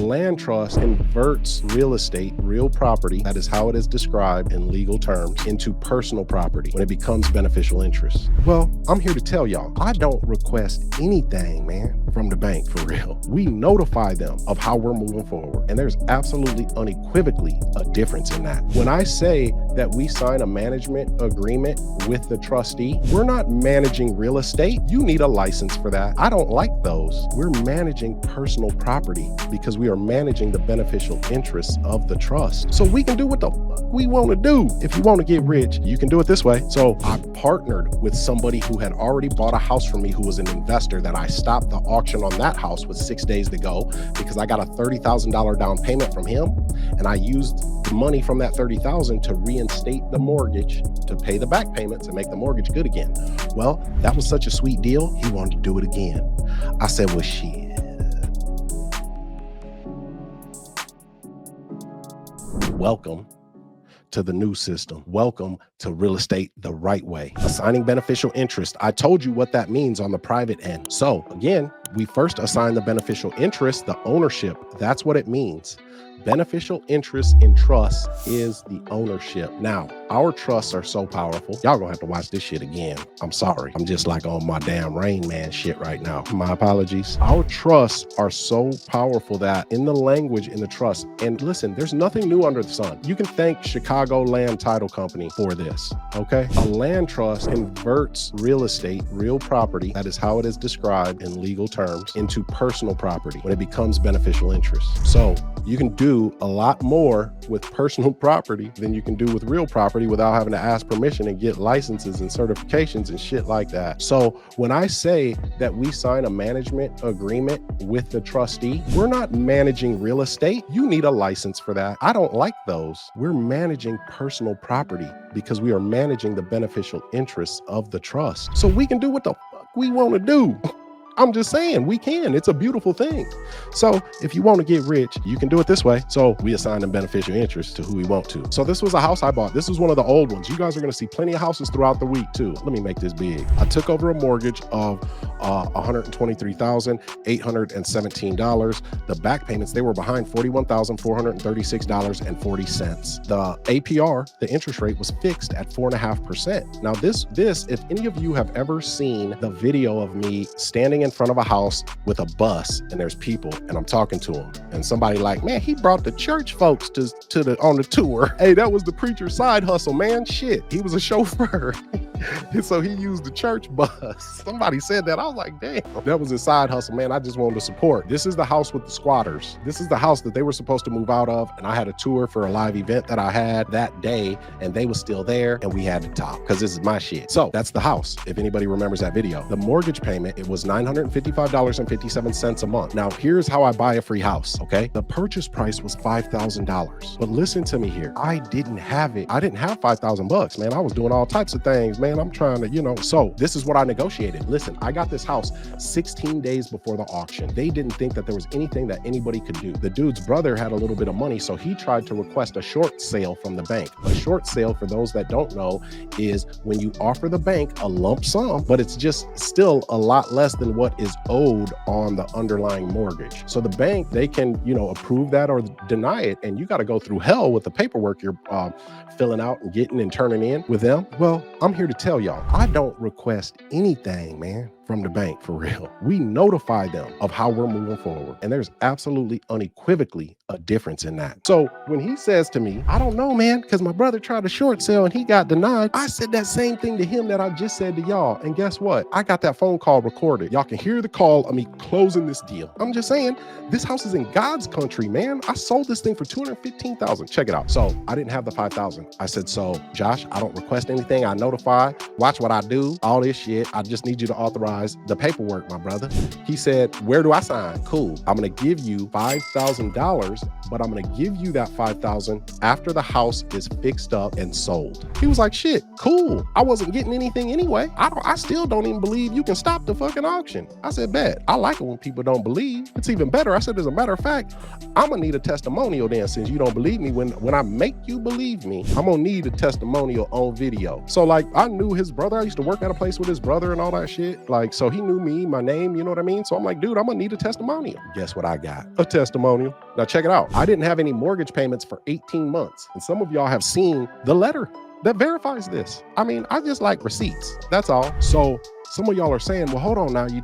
land trust converts real estate, real property, that is how it is described in legal terms, into personal property when it becomes beneficial interest. Well, I'm here to tell y'all, I don't request anything, man, from the bank for real. We notify them of how we're moving forward. And there's absolutely unequivocally a difference in that. When I say that we sign a management agreement with the trustee, we're not managing real estate. You need a license for that. I don't like those. We're managing personal property because we are managing the beneficial interests of the trust. So we can do what the fuck we want to do. If you want to get rich, you can do it this way. So I partnered with somebody who had already bought a house from me, who was an investor, that I stopped the auction on that house with 6 days to go because I got a $30,000 down payment from him. And I used the money from that $30,000 to reinstate the mortgage, to pay the back payments and make the mortgage good again. Well, that was such a sweet deal. He wanted to do it again. I said, well, shit. Welcome to the new system. Welcome to real estate the right way. Assigning beneficial interest. I told you what that means on the private end. So again, we first assign the beneficial interest, the ownership. That's what it means. Beneficial interest in trust is the ownership. Now, our trusts are so powerful. Y'all gonna have to watch this shit again. I'm sorry. I'm just like on my damn Rain Man shit right now. My apologies. Our trusts are so powerful that in the language in the trust, and listen, there's nothing new under the sun. You can thank Chicago Land Title Company for this, okay? A land trust converts real estate, real property, that is how it is described in legal terms, into personal property when it becomes beneficial interest. So you can do a lot more with personal property than you can do with real property without having to ask permission and get licenses and certifications and shit like that. So when I say that we sign a management agreement with the trustee, we're not managing real estate. You need a license for that. I don't like those. We're managing personal property because we are managing the beneficial interests of the trust. So we can do what the fuck we want to do. I'm just saying, we can. It's a beautiful thing. So if you want to get rich, you can do it this way. So we assign them beneficial interest to who we want to. So this was a house I bought. This was one of the old ones. You guys are going to see plenty of houses throughout the week too. Let me make this big. I took over a mortgage of $123,817. The back payments, they were behind $41,436.40. The APR, the interest rate, was fixed at 4.5%. Now this, if any of you have ever seen the video of me standing in front of a house with a bus and there's people and I'm talking to them and somebody like, man, he brought the church folks on the tour. Hey, that was the preacher's side hustle, man. Shit, he was a chauffeur. And so he used the church bus. Somebody said that. I was like, damn, that was his side hustle, man. I just wanted to support. This is the house with the squatters. This is the house that they were supposed to move out of. And I had a tour for a live event that I had that day and they was still there and we had to talk because this is my shit. So that's the house. If anybody remembers that video, the mortgage payment, it was $955.57 a month. Now here's how I buy a free house. Okay. The purchase price was $5,000, but listen to me here. I didn't have it. I didn't have $5,000, man. I was doing all types of things, man. I'm trying to, so this is what I negotiated. Listen, I got this house 16 days before the auction. They didn't think that there was anything that anybody could do. The dude's brother had a little bit of money, so he tried to request a short sale from the bank. A short sale, for those that don't know, is when you offer the bank a lump sum, but it's just still a lot less than what is owed on the underlying mortgage. So the bank, they can, approve that or deny it, and you got to go through hell with the paperwork you're filling out and getting and turning in with them. Well, I'm here to tell y'all, I don't request anything, man, from the bank for real. We notify them of how we're moving forward. And there's absolutely unequivocally a difference in that. So when he says to me, I don't know, man, because my brother tried to short sale and he got denied, I said that same thing to him that I just said to y'all. And guess what? I got that phone call recorded. Y'all can hear the call of me closing this deal. I'm just saying, this house is in God's country, man. I sold this thing for $215,000. Check it out. So I didn't have the $5,000. I said, so Josh, I don't request anything. I notify, watch what I do, all this shit. I just need you to authorize the paperwork, my brother. He said, where do I sign? Cool. I'm going to give you $5,000, but I'm going to give you that $5,000 after the house is fixed up and sold. He was like, shit, cool. I wasn't getting anything anyway. I still don't even believe you can stop the fucking auction. I said, bet. I like it when people don't believe. It's even better. I said, as a matter of fact, I'm going to need a testimonial then, since you don't believe me. When I make you believe me, I'm going to need a testimonial on video. So like, I knew his brother. I used to work at a place with his brother and all that shit. Like, like, so he knew me, my name, you know what I mean? So I'm like, dude, I'm gonna need a testimonial. Guess what I got? A testimonial. Now check it out. I didn't have any mortgage payments for 18 months. And some of y'all have seen the letter that verifies this. I mean, I just like receipts. That's all. So some of y'all are saying, well, hold on now. You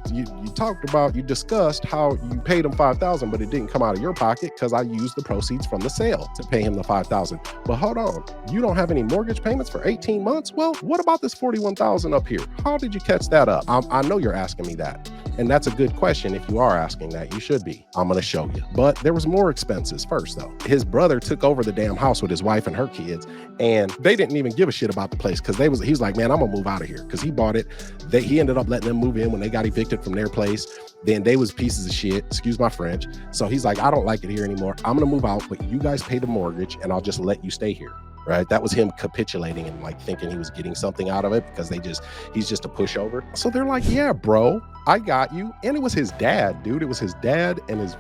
discussed how you paid him $5,000, but it didn't come out of your pocket because I used the proceeds from the sale to pay him the $5,000. But hold on, you don't have any mortgage payments for 18 months? Well, what about this $41,000 up here? How did you catch that up? I know you're asking me that. And that's a good question. If you are asking that, you should be. I'm going to show you. But there was more expenses first, though. His brother took over the damn house with his wife and her kids, and they didn't even give a shit about the place because he was like, man, I'm going to move out of here because he bought it. He ended up letting them move in when they got evicted from their place. Then they was pieces of shit, excuse my French. So he's like, I don't like it here anymore. I'm going to move out, but you guys pay the mortgage and I'll just let you stay here. Right? That was him capitulating and like thinking he was getting something out of it because he's just a pushover. So they're like, yeah, bro, I got you. And it was his dad, dude. It was his dad and his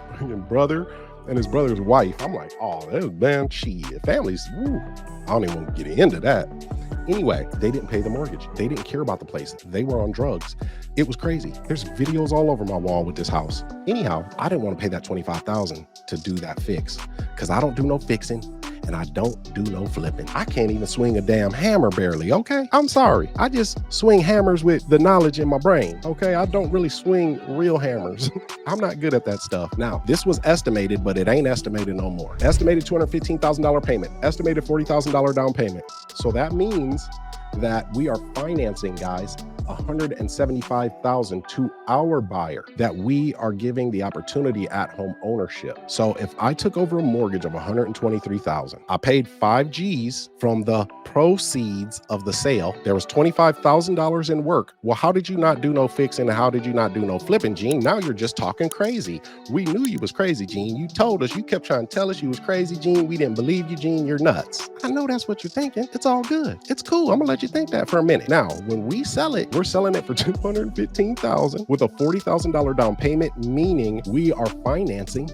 brother and his brother's wife. I'm like, oh, man, shit, families, woo. I don't even want to get into that. Anyway, they didn't pay the mortgage. They didn't care about the place. They were on drugs. It was crazy. There's videos all over my wall with this house. Anyhow, I didn't want to pay that $25,000 to do that fix because I don't do no fixing. And I don't do no flipping. I can't even swing a damn hammer barely, okay? I'm sorry. I just swing hammers with the knowledge in my brain, okay? I don't really swing real hammers. I'm not good at that stuff. Now, this was estimated, but it ain't estimated no more. Estimated $215,000 payment. Estimated $40,000 down payment. So that means that we are financing, guys, $175,000 to our buyer that we are giving the opportunity at home ownership. So if I took over a mortgage of $123,000, I paid 5 G's from the proceeds of the sale. There was $25,000 in work. Well, how did you not do no fixing and how did you not do no flipping, Gene? Now you're just talking crazy. We knew you was crazy, Gene. You told us, you kept trying to tell us you was crazy, Gene. We didn't believe you, Gene. You're nuts. I know that's what you're thinking. It's all good. It's cool. I'm gonna let you think that for a minute. Now, when we sell it, we're selling it for $215,000 with a $40,000 down payment, meaning we are financing,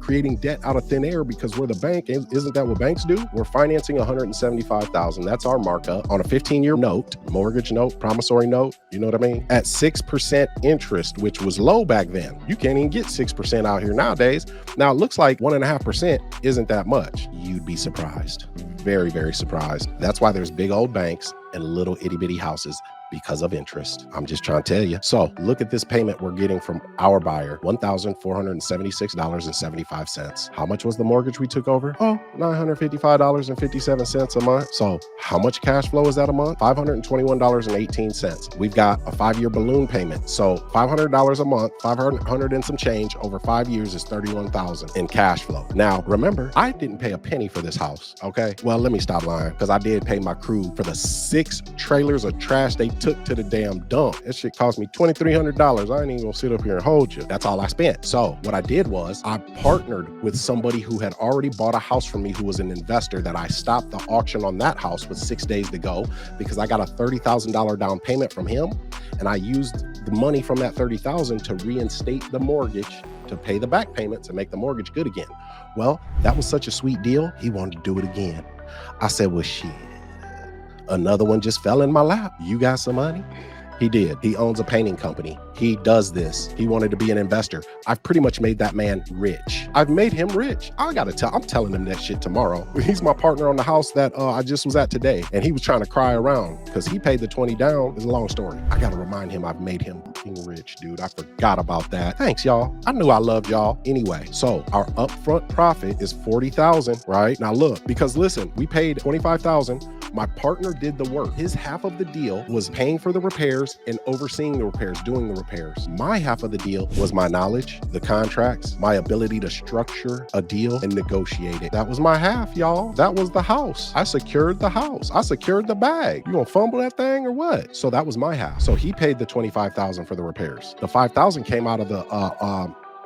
creating debt out of thin air because we're the bank. Isn't that what banks do? We're financing $175,000. That's our markup on a 15-year note, mortgage note, promissory note. You know what I mean? At 6% interest, which was low back then. You can't even get 6% out here nowadays. Now it looks like 1.5% isn't that much. You'd be surprised. Very, very surprised. That's why there's big old banks and little itty bitty houses because of interest. I'm just trying to tell you. So look at this payment we're getting from our buyer, $1,476.75. How much was the mortgage we took over? Oh, $955.57 a month. So how much cash flow is that a month? $521.18. We've got a 5-year balloon payment. So $500 a month, 500 and some change over 5 years is $31,000 in cash flow. Now, remember, I didn't pay a penny for this house, okay? Well, let me stop lying because I did pay my crew for the 6 trailers of trash they took to the damn dump. That shit cost me $2,300. I ain't even gonna sit up here and hold you. That's all I spent. So what I did was I partnered with somebody who had already bought a house from me who was an investor that I stopped the auction on that house with 6 days to go because I got a $30,000 down payment from him. And I used the money from that $30,000 to reinstate the mortgage to pay the back payment to make the mortgage good again. Well, that was such a sweet deal. He wanted to do it again. I said, well, shit. Another one just fell in my lap. You got some money? He did. He owns a painting company. He does this. He wanted to be an investor. I've pretty much made that man rich. I've made him rich. I'm telling him that shit tomorrow. He's my partner on the house that I just was at today. And he was trying to cry around because he paid the 20 down. It's a long story. I got to remind him I've made him rich, dude. I forgot about that. Thanks, y'all. I knew I loved y'all. Anyway, so our upfront profit is $40,000, right? Now look, because listen, we paid $25,000. My partner did the work. His half of the deal was paying for the repairs and overseeing the repairs, doing the repairs. My half of the deal was my knowledge, the contracts, my ability to structure a deal and negotiate it. That was my half, y'all. That was the house. I secured the house. I secured the bag. You gonna fumble that thing or what? So that was my half. So he paid the $25,000 for the repairs. The $5,000 came out of the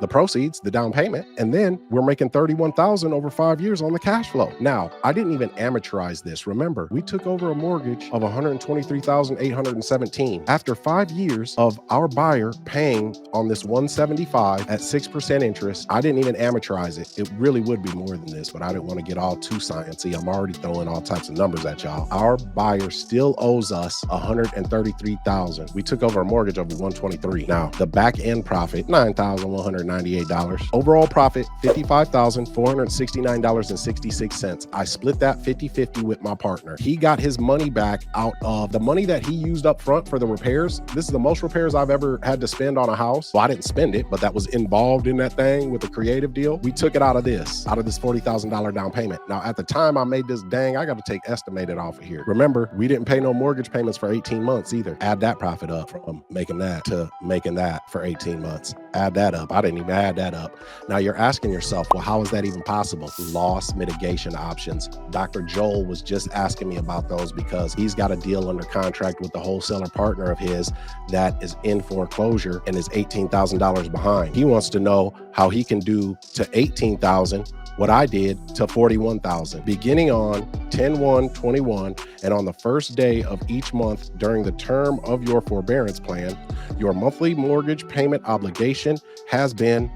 the proceeds, the down payment, and then we're making $31,000 over 5 years on the cash flow. Now, I didn't even amortize this. Remember, we took over a mortgage of $123,817. After 5 years of our buyer paying on this 175 at 6% interest, I didn't even amortize it. It really would be more than this, but I didn't want to get all too sciencey. I'm already throwing all types of numbers at y'all. Our buyer still owes us $133,000. We took over a mortgage of $123. Now, the back end profit, $9,198. Overall profit, $55,469.66. I split that 50-50 with my partner. He got his money back out of the money that he used up front for the repairs. This is the most repairs I've ever had to spend on a house. Well, I didn't spend it, but that was involved in that thing with the creative deal. We took it out of this $40,000 down payment. Now, at the time I made this, dang, I got to take estimated off of here. Remember, we didn't pay no mortgage payments for 18 months either. Add that profit up from making that to making that for 18 months. Add that up. I didn't even add that up. Now you're asking yourself, well, how is that even possible? Loss mitigation options. Dr. Joel was just asking me about those because he's got a deal under contract with the wholesaler partner of his that is in foreclosure and is $18,000 behind. He wants to know how he can do to $18,000 what I did to $41,000, beginning on 10/1/21, and on the first day of each month during the term of your forbearance plan, your monthly mortgage payment obligation has been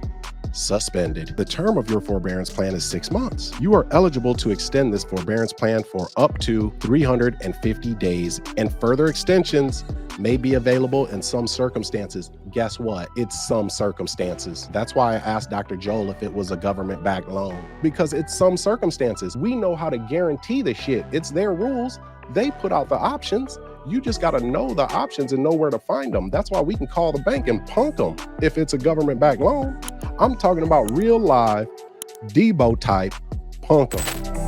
suspended. The term of your forbearance plan is 6 months. You are eligible to extend this forbearance plan for up to 350 days, and further extensions may be available in some circumstances. Guess what? It's some circumstances. That's why I asked Dr. Joel if it was a government-backed loan, because it's some circumstances. We know how to guarantee the shit. It's their rules. They put out the options. You just got to know the options and know where to find them. That's why we can call the bank and punk them if it's a government-backed loan. I'm talking about real live Debo type punk them.